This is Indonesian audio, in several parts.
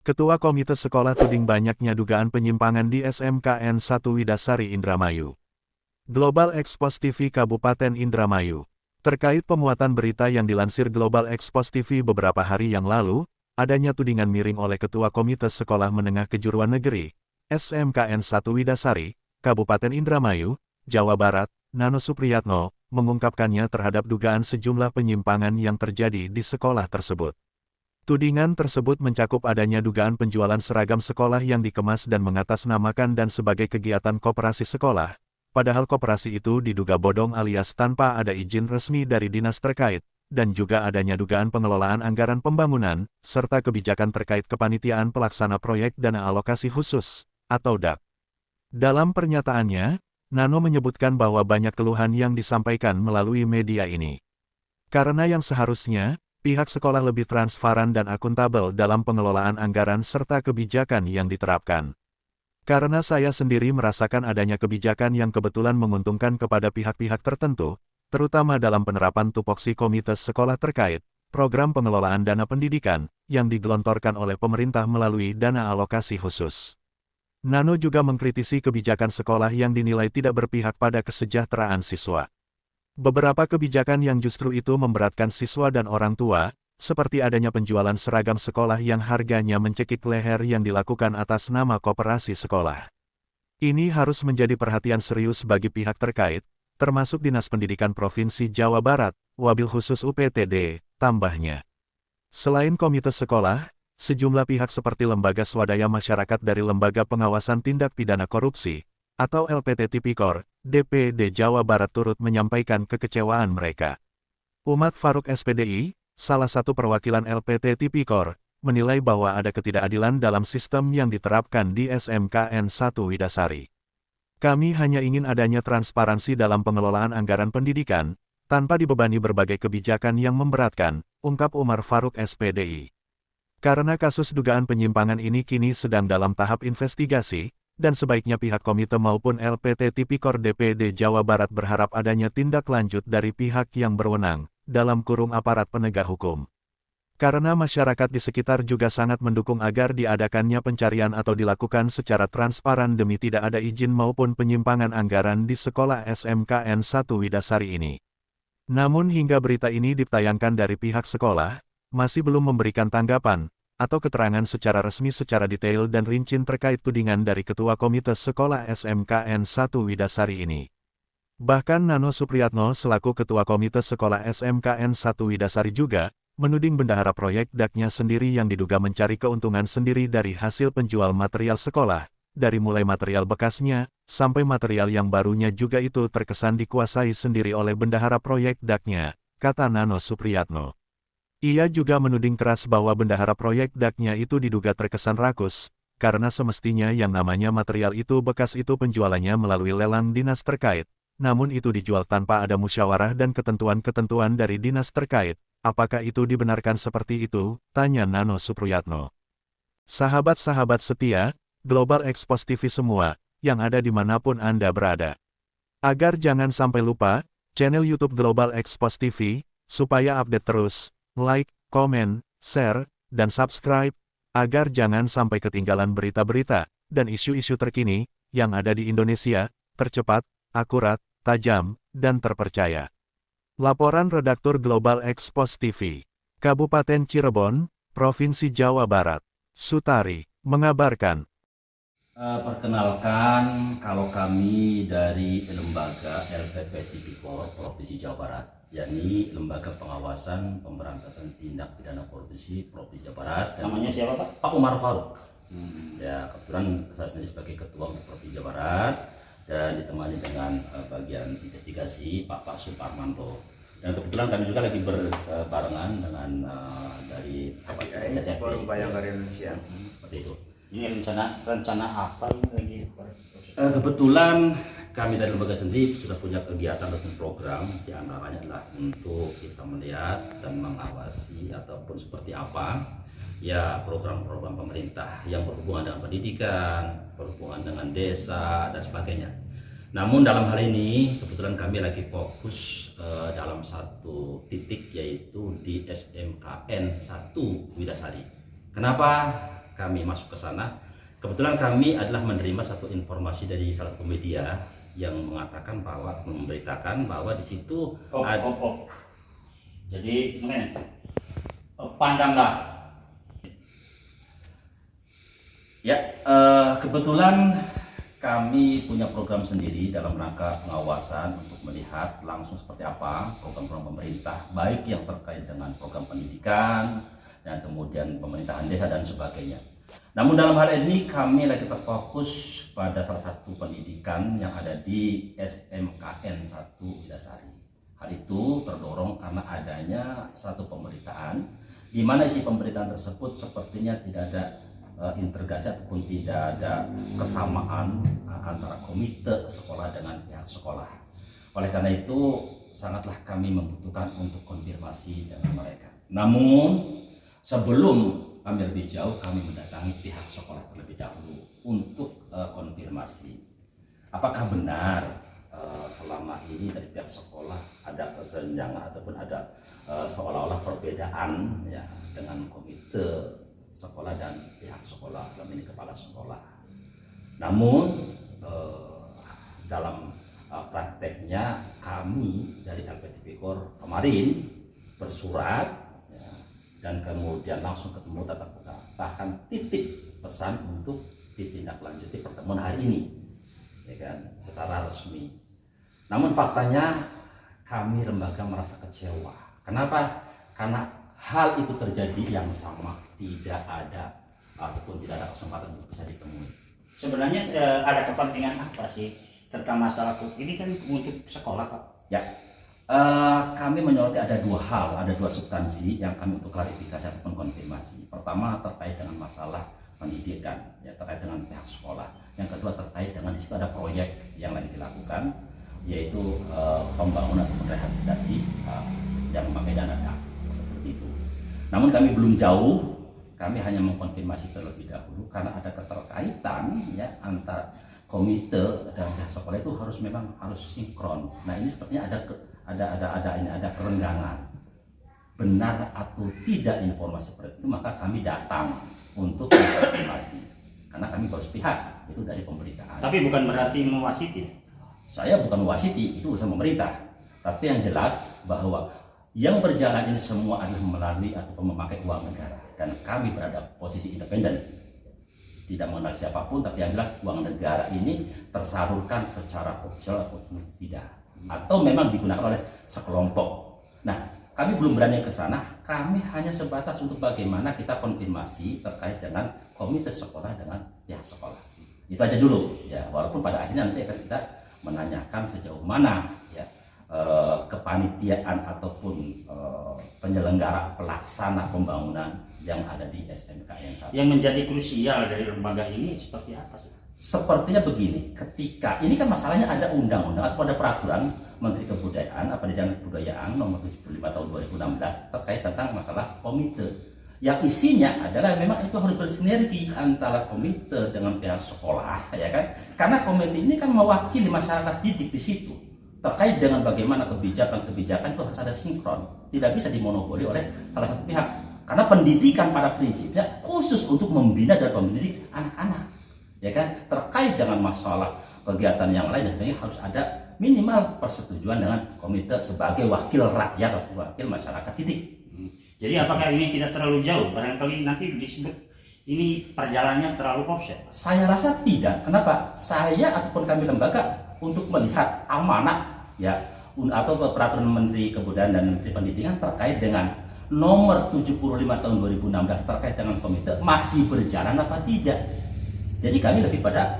Ketua Komite Sekolah tuding banyaknya dugaan penyimpangan di SMKN 1 Widasari Indramayu. Global Expos TV Kabupaten Indramayu. Terkait pemuatan berita yang dilansir Global Expos TV beberapa hari yang lalu, adanya tudingan miring oleh Ketua Komite Sekolah Menengah Kejuruan Negeri, SMKN 1 Widasari, Kabupaten Indramayu, Jawa Barat, Nano Supriyatno, mengungkapkannya terhadap dugaan sejumlah penyimpangan yang terjadi di sekolah tersebut. Tudingan tersebut mencakup adanya dugaan penjualan seragam sekolah yang dikemas dan mengatasnamakan dan sebagai kegiatan koperasi sekolah, padahal koperasi itu diduga bodong alias tanpa ada izin resmi dari dinas terkait, dan juga adanya dugaan pengelolaan anggaran pembangunan, serta kebijakan terkait kepanitiaan pelaksana proyek dana alokasi khusus, atau DAP. Dalam pernyataannya, Nano menyebutkan bahwa banyak keluhan yang disampaikan melalui media ini. Karena yang seharusnya, pihak sekolah lebih transparan dan akuntabel dalam pengelolaan anggaran serta kebijakan yang diterapkan. Karena saya sendiri merasakan adanya kebijakan yang kebetulan menguntungkan kepada pihak-pihak tertentu, terutama dalam penerapan tupoksi komite sekolah terkait, program pengelolaan dana pendidikan, yang digelontorkan oleh pemerintah melalui dana alokasi khusus. Nano juga mengkritisi kebijakan sekolah yang dinilai tidak berpihak pada kesejahteraan siswa. Beberapa kebijakan yang justru itu memberatkan siswa dan orang tua, seperti adanya penjualan seragam sekolah yang harganya mencekik leher yang dilakukan atas nama koperasi sekolah. Ini harus menjadi perhatian serius bagi pihak terkait, termasuk Dinas Pendidikan Provinsi Jawa Barat, wabil khusus UPTD, tambahnya. Selain komite sekolah, sejumlah pihak seperti Lembaga Swadaya Masyarakat dari Lembaga Pengawasan Tindak Pidana Korupsi, atau LPT Tipikor, DPD Jawa Barat turut menyampaikan kekecewaan mereka. Umat Faruk SPDI, salah satu perwakilan LPT Tipikor, menilai bahwa ada ketidakadilan dalam sistem yang diterapkan di SMKN 1 Widasari. Kami hanya ingin adanya transparansi dalam pengelolaan anggaran pendidikan, tanpa dibebani berbagai kebijakan yang memberatkan, ungkap Umar Faruk SPDI. Karena kasus dugaan penyimpangan ini kini sedang dalam tahap investigasi, dan sebaiknya pihak komite maupun LPT Tipikor DPD Jawa Barat berharap adanya tindak lanjut dari pihak yang berwenang, dalam kurung aparat penegak hukum. Karena masyarakat di sekitar juga sangat mendukung agar diadakannya pencarian atau dilakukan secara transparan demi tidak ada izin maupun penyimpangan anggaran di sekolah SMKN 1 Widasari ini. Namun hingga berita ini ditayangkan dari pihak sekolah, masih belum memberikan tanggapan, atau keterangan secara resmi secara detail dan rinci terkait tudingan dari Ketua Komite Sekolah SMKN 1 Widasari ini. Bahkan Nano Supriyatno selaku Ketua Komite Sekolah SMKN 1 Widasari juga, menuding bendahara proyek DAK-nya sendiri yang diduga mencari keuntungan sendiri dari hasil penjual material sekolah, dari mulai material bekasnya, sampai material yang barunya juga itu terkesan dikuasai sendiri oleh bendahara proyek DAK-nya, kata Nano Supriyatno. Ia juga menuding keras bahwa bendahara proyek DAK-nya itu diduga terkesan rakus, karena semestinya yang namanya material itu bekas itu penjualannya melalui lelang dinas terkait, namun itu dijual tanpa ada musyawarah dan ketentuan-ketentuan dari dinas terkait. Apakah itu dibenarkan seperti itu? Tanya Nano Supriyatno. Sahabat-sahabat setia, Global Expos TV semua, yang ada dimanapun Anda berada. Agar jangan sampai lupa, channel YouTube Global Expos TV, supaya update terus, like, komen, share, dan subscribe, agar jangan sampai ketinggalan berita-berita dan isu-isu terkini yang ada di Indonesia, tercepat, akurat, tajam, dan terpercaya. Laporan Redaktur Global Expos TV, Kabupaten Cirebon, Provinsi Jawa Barat, Sutari, mengabarkan. Perkenalkan, kalau kami dari lembaga LPP Tipikor Provinsi Jawa Barat, yakni Lembaga Pengawasan Pemberantasan Tindak Pidana Korupsi Provinsi Jawa Barat. Namanya siapa Pak? Pak Umar Faruk. Ya, kebetulan saya sendiri sebagai Ketua untuk Provinsi Jawa Barat dan ditemani dengan bagian investigasi Pak Suparmanto. Dan kebetulan kami juga lagi berbarengan dengan dari Forum Bayangkari Indonesia. Seperti itu. Ini rencana apa ini lagi? Kebetulan kami dari lembaga sendiri sudah punya kegiatan ataupun program, di antaranya adalah untuk kita melihat dan mengawasi ataupun seperti apa ya program-program pemerintah yang berhubungan dengan pendidikan, berhubungan dengan desa dan sebagainya. Namun dalam hal ini kebetulan kami lagi fokus dalam satu titik, yaitu di SMKN 1 Widasari. Kenapa kami masuk ke sana, kebetulan kami adalah menerima satu informasi dari salah satu media yang mengatakan bahwa, memberitakan bahwa di situ Jadi mungkin pandanglah. Ya, kebetulan kami punya program sendiri dalam rangka pengawasan untuk melihat langsung seperti apa program-program pemerintah, baik yang terkait dengan program pendidikan dan kemudian pemerintahan desa dan sebagainya. Namun dalam hal ini kami lagi terfokus pada salah satu pendidikan yang ada di SMKN 1 Widasari. Hal itu terdorong karena adanya satu pemberitaan, di mana isi pemberitaan tersebut sepertinya tidak ada integrasi ataupun tidak ada kesamaan antara komite sekolah dengan pihak sekolah. Oleh karena itu sangatlah kami membutuhkan untuk konfirmasi dengan mereka. Namun sebelum kami lebih jauh, kami mendatangi pihak sekolah terlebih dahulu untuk konfirmasi apakah benar selama ini dari pihak sekolah ada kesenjangan ataupun ada seolah-olah perbedaan ya dengan komite sekolah dan pihak sekolah, dalam ini kepala sekolah. Namun dalam prakteknya kami dari LPTP Kor kemarin bersurat ya, dan kemudian langsung ketemu tatap muka, bahkan titip pesan untuk ditindaklanjuti pertemuan hari ini, ya kan, secara resmi. Namun faktanya kami lembaga merasa kecewa. Kenapa? Karena hal itu terjadi yang sama, tidak ada ataupun tidak ada kesempatan untuk bisa ditemui. Sebenarnya ada kepentingan apa sih tentang masalah ini kan untuk sekolah, Pak? Ya, kami menyoroti ada dua hal, ada dua substansi yang kami untuk klarifikasi ataupun konfirmasi. Pertama terkait dengan masalah pendidikan, ya terkait dengan pihak sekolah. Yang kedua terkait dengan di situ ada proyek yang lagi dilakukan, yaitu pembangunan ataupun rehabilitasi yang memakai dana DAP seperti itu. Namun kami belum jauh, kami hanya mengkonfirmasi terlebih dahulu karena ada keterkaitan ya antara komite dan pihak sekolah itu harus sinkron. Nah ini sepertinya ada kerenggangan. Benar atau tidak informasi seperti itu, maka kami datang untuk konfirmasi karena kami harus pihak itu dari pemberitaan. Tapi bukan berarti mewasiti. Saya bukan wasiti, itu urusan pemerintah. Tapi yang jelas bahwa yang berjalan ini semua adalah melalui ataupun memakai uang negara, dan kami berada posisi independen, tidak mengenal siapapun. Tapi yang jelas uang negara ini tersalurkan secara ofisial ataupun tidak, atau memang digunakan oleh sekelompok. Nah, kami belum berani ke sana. Kami hanya sebatas untuk bagaimana kita konfirmasi terkait dengan komite sekolah dengan pihak sekolah. Itu aja dulu ya, walaupun pada akhirnya nanti akan kita menanyakan sejauh mana ya kepanitiaan ataupun penyelenggara pelaksana pembangunan yang ada di SMKN 1. Yang menjadi krusial dari lembaga ini seperti apa sih? Sepertinya begini, ketika ini kan masalahnya ada undang-undang atau ada peraturan Menteri Kebudayaan, Pendidikan dan Kebudayaan nomor 75 tahun 2016 terkait tentang masalah komite. Yang isinya adalah memang itu harus bersinergi antara komite dengan pihak sekolah, ya kan? Karena komite ini kan mewakili masyarakat didik di situ. Terkait dengan bagaimana kebijakan-kebijakan itu harus ada sinkron, tidak bisa dimonopoli oleh salah satu pihak. Karena pendidikan pada prinsipnya khusus untuk membina dan mendidik anak-anak, ya kan? Terkait dengan masalah kegiatan yang lain dan sebagainya harus ada minimal persetujuan dengan komite sebagai wakil rakyat atau wakil masyarakat didik. Jadi apakah ini tidak terlalu jauh? Barangkali nanti disebut ini perjalanannya terlalu offset. Saya rasa tidak. Kenapa? Saya ataupun kami lembaga untuk melihat amanah ya atau peraturan Menteri Kebudayaan dan Menteri Pendidikan terkait dengan nomor 75 tahun 2016 terkait dengan komite masih berjalan apa tidak. Jadi kami lebih pada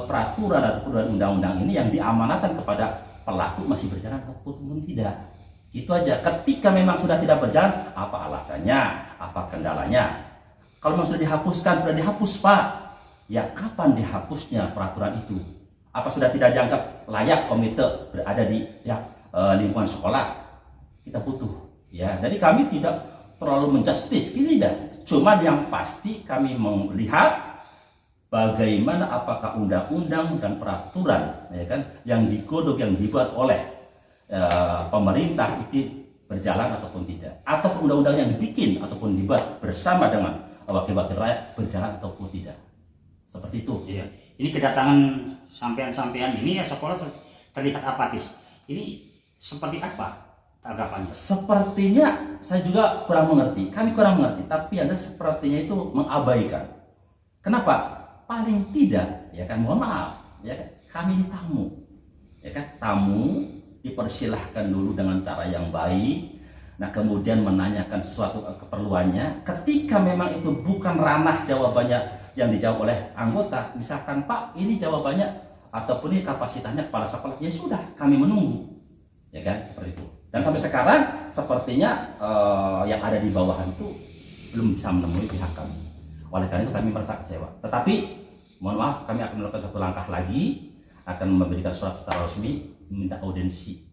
peraturan ataupun undang-undang ini yang diamanatkan kepada pelaku masih berjalan ataupun tidak. Itu aja. Ketika memang sudah tidak berjalan, apa alasannya, apa kendalanya? Kalau memang sudah dihapus Pak. Ya kapan dihapusnya peraturan itu? Apa sudah tidak dianggap layak komite berada di lingkungan sekolah? Kita butuh. Ya, jadi kami tidak terlalu menjustis, tidak. Cuma yang pasti kami melihat bagaimana apakah undang-undang dan peraturan, ya kan, yang digodok yang dibuat oleh pemerintah itu berjalan ataupun tidak, ataupun undang-undang yang dibikin ataupun dibuat bersama dengan wakil-wakil rakyat berjalan ataupun tidak. Seperti itu. Iya. Ini kedatangan sampean-sampean ini ya sekolah terlihat apatis. Ini seperti apa tanggapannya? Sepertinya saya juga kurang mengerti. Kami kurang mengerti, tapi Anda sepertinya itu mengabaikan. Kenapa? Paling tidak, ya kan, mohon maaf, ya kan, kami ini tamu. Ya kan, tamu dipersilahkan dulu dengan cara yang baik. Nah, kemudian menanyakan sesuatu keperluannya. Ketika memang itu bukan ranah jawabannya yang dijawab oleh anggota, misalkan Pak, ini jawabannya ataupun ini kapasitasnya kepala sekolah, ya sudah, kami menunggu, ya kan, seperti itu. Dan sampai sekarang sepertinya yang ada di bawahan itu belum bisa menemui pihak kami. Oleh karena itu kami merasa kecewa. Tetapi mohon maaf, kami akan melakukan satu langkah lagi, akan memberikan surat secara resmi meminta audiensi